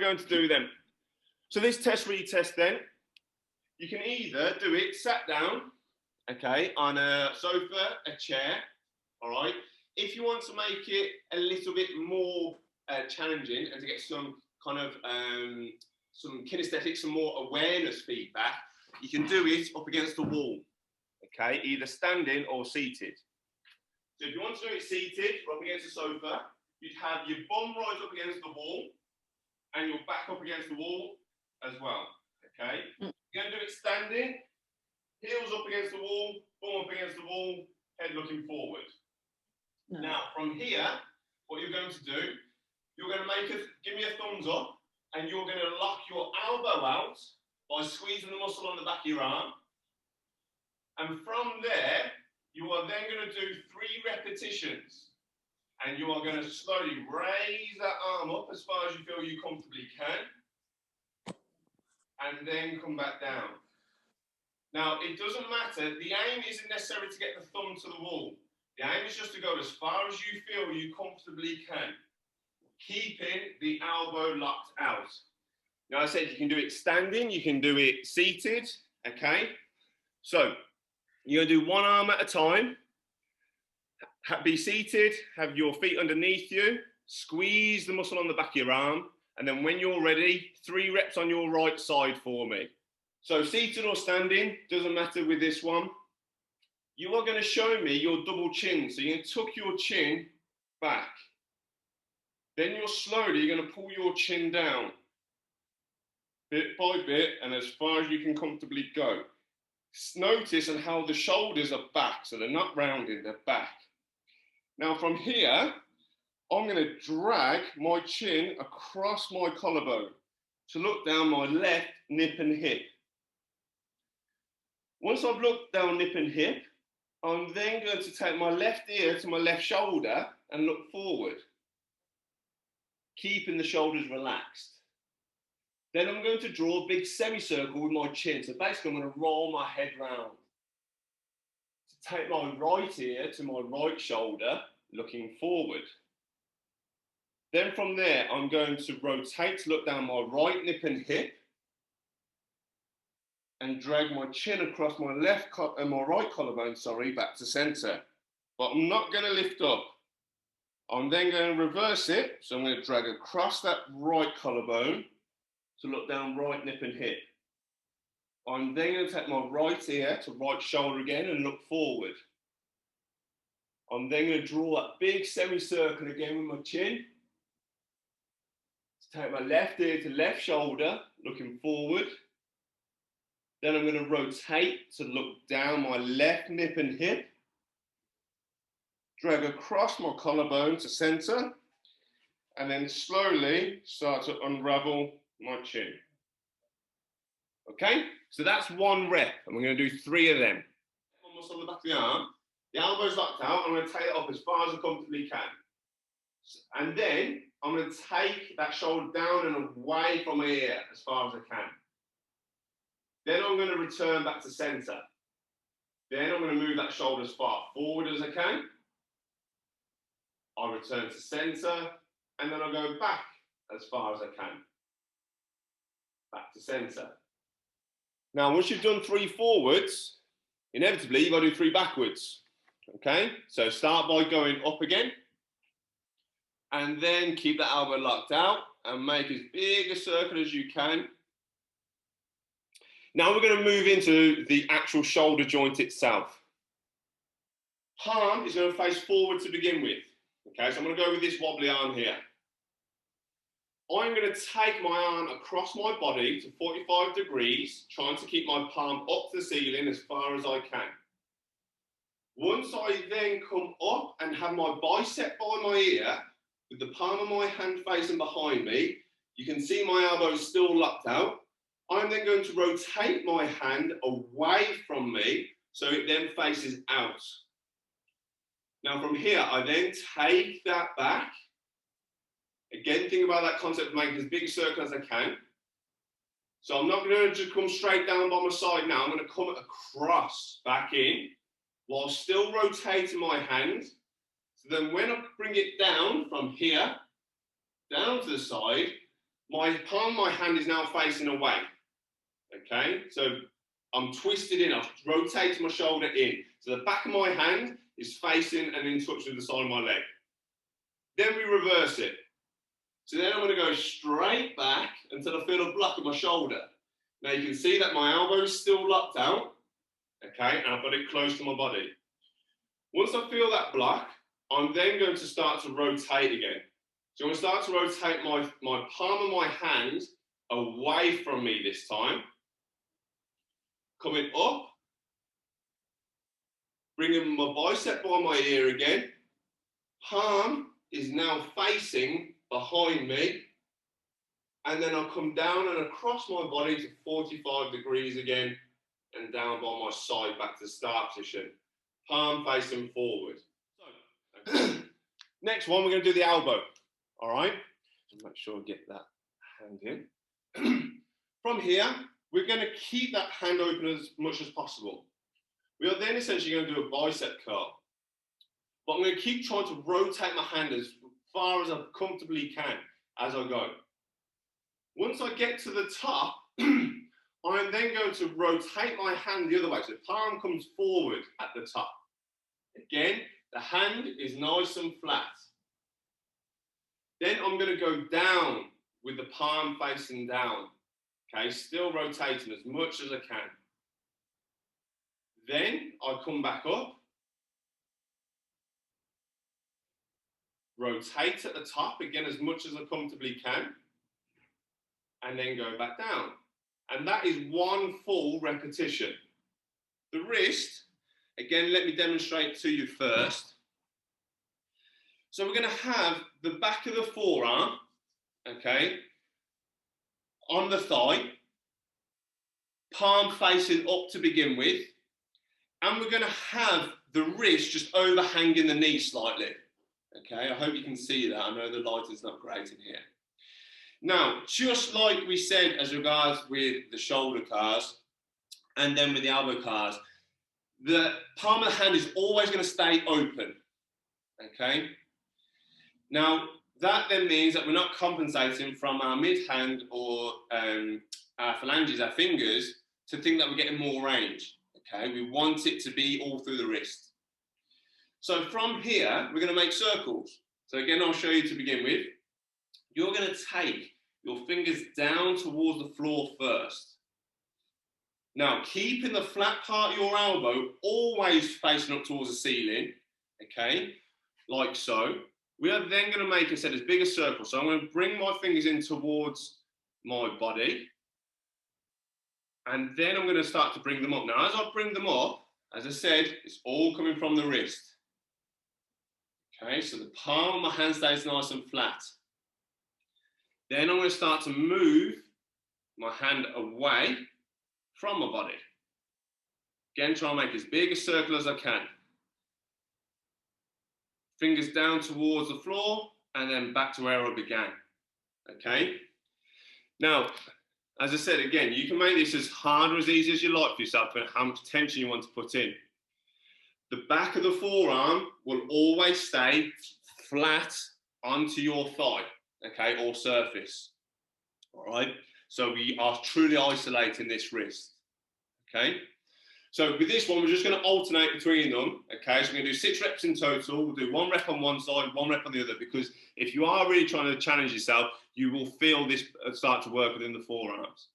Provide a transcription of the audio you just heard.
going to do then? So this test retest then, you can either do it sat down, okay, on a sofa, a chair, all right? If you want to make it a little bit more challenging and to get some kind of some kinesthetic, some more awareness feedback, you can do it up against the wall, okay, either standing or seated. So if you want to do it seated, or up against the sofa, you'd have your bum right up against the wall and your back up against the wall as well, okay? You're going to do it standing, heels up against the wall, bum up against the wall, head looking forward. No. Now, from here, what you're going to do, you're going to give me a thumbs up, and you're going to lock your elbow out by squeezing the muscle on the back of your arm. And from there, you are then going to do 3 repetitions. And you are going to slowly raise that arm up as far as you feel you comfortably can. And then come back down. Now, it doesn't matter. The aim isn't necessarily to get the thumb to the wall. The aim is just to go as far as you feel you comfortably can, keeping the elbow locked out. Now, I said you can do it standing, you can do it seated, okay? So, you're going to do one arm at a time. Be seated, have your feet underneath you, squeeze the muscle on the back of your arm, and then when you're ready, 3 reps on your right side for me. So seated or standing, doesn't matter with this one. You are going to show me your double chin. So you're going to tuck your chin back. Then you're going to pull your chin down, bit by bit, and as far as you can comfortably go. Notice on how the shoulders are back, so they're not rounded, they're back. Now from here, I'm going to drag my chin across my collarbone to look down my left nip and hip. Once I've looked down nip and hip, I'm then going to take my left ear to my left shoulder and look forward, keeping the shoulders relaxed. Then I'm going to draw a big semicircle with my chin. So basically I'm going to roll my head round. To take my right ear to my right shoulder, looking forward. Then from there, I'm going to rotate to look down my right nip and hip and drag my chin across my right collarbone, back to center. But I'm not going to lift up. I'm then going to reverse it. So I'm going to drag across that right collarbone to look down right nip and hip. I'm then going to take my right ear to right shoulder again and look forward. I'm then going to draw that big semicircle again with my chin. To take my left ear to left shoulder, looking forward. Then I'm going to rotate to look down my left nip and hip. Drag across my collarbone to center. And then slowly start to unravel my chin. Okay, so that's 1 rep, and we're going to do 3 of them. My muscle on the back of the arm, the elbow's locked out. I'm going to take it up as far as I comfortably can. And then I'm going to take that shoulder down and away from my ear as far as I can. Then I'm going to return back to center. Then I'm going to move that shoulder as far forward as I can. I'll return to center, and then I'll go back as far as I can. Back to center. Now, once you've done 3 forwards, inevitably you've got to do 3 backwards. Okay? So start by going up again, and then keep that elbow locked out and make as big a circle as you can. Now we're going to move into the actual shoulder joint itself. Palm is going to face forward to begin with. Okay, so I'm going to go with this wobbly arm here. I'm going to take my arm across my body to 45 degrees, trying to keep my palm up to the ceiling as far as I can. Once I then come up and have my bicep by my ear, with the palm of my hand facing behind me, you can see my elbow is still locked out. I'm then going to rotate my hand away from me so it then faces out. Now from here, I then take that back. Again, think about that concept of making as big a circle as I can. So I'm not going to just come straight down by my side now. I'm going to come across, back in, while still rotating my hand. So then when I bring it down from here, down to the side, My palm of my hand is now facing away. Okay, so I'm twisted in, I've rotated my shoulder in. So the back of my hand is facing and in touch with the side of my leg. Then we reverse it. So then I'm going to go straight back until I feel a block in my shoulder. Now you can see that my elbow is still locked out, okay, and I've got it close to my body. Once I feel that block, I'm then going to start to rotate again. So I'm going to start to rotate my palm of my hand away from me this time. Coming up, bringing my bicep by my ear again. Palm is now facing behind me. And then I'll come down and across my body to 45 degrees again and down by my side back to the start position. Palm facing forward. So, next one, we're going to do the elbow. All right? Make sure I get that hand in. From here, we're going to keep that hand open as much as possible. We are then essentially going to do a bicep curl. But I'm going to keep trying to rotate my hand as far as I comfortably can as I go. Once I get to the top, I'm then going to rotate my hand the other way. So the palm comes forward at the top. Again, the hand is nice and flat. Then I'm going to go down with the palm facing down. Okay, still rotating as much as I can. Then I come back up. Rotate at the top, again, as much as I comfortably can. And then go back down. And that is one full repetition. The wrist, again, let me demonstrate to you first. So we're going to have the back of the forearm, okay, on the thigh, palm facing up to begin with, and we're going to have the wrist just overhanging the knee slightly. Okay, I hope you can see that. I know the light is not great in here. Now, just like we said as regards with the shoulder cars and then with the elbow cars, the palm of the hand is always going to stay open, okay? Now, that then means that we're not compensating from our mid-hand or our phalanges, our fingers, to think that we're getting more range, okay? We want it to be all through the wrist. So from here, we're going to make circles. So again, I'll show you to begin with. You're going to take your fingers down towards the floor first. Now, keeping the flat part of your elbow always facing up towards the ceiling, okay, like so. We are then going to make, as big a circle. So I'm going to bring my fingers in towards my body. And then I'm going to start to bring them up. Now, as I bring them up, as I said, it's all coming from the wrist. Okay, so the palm of my hand stays nice and flat. Then I'm going to start to move my hand away from my body. Again, try and make as big a circle as I can. Fingers down towards the floor and then back to where I began. Okay? Now, as I said, again, you can make this as hard or as easy as you like for yourself and how much tension you want to put in. The back of the forearm will always stay flat onto your thigh, okay, or surface. All right? So we are truly isolating this wrist, okay? So with this one, we're just going to alternate between them, okay? So we're going to do 6 reps in total. We'll do 1 rep on one side, 1 rep on the other, because if you are really trying to challenge yourself, you will feel this start to work within the forearms.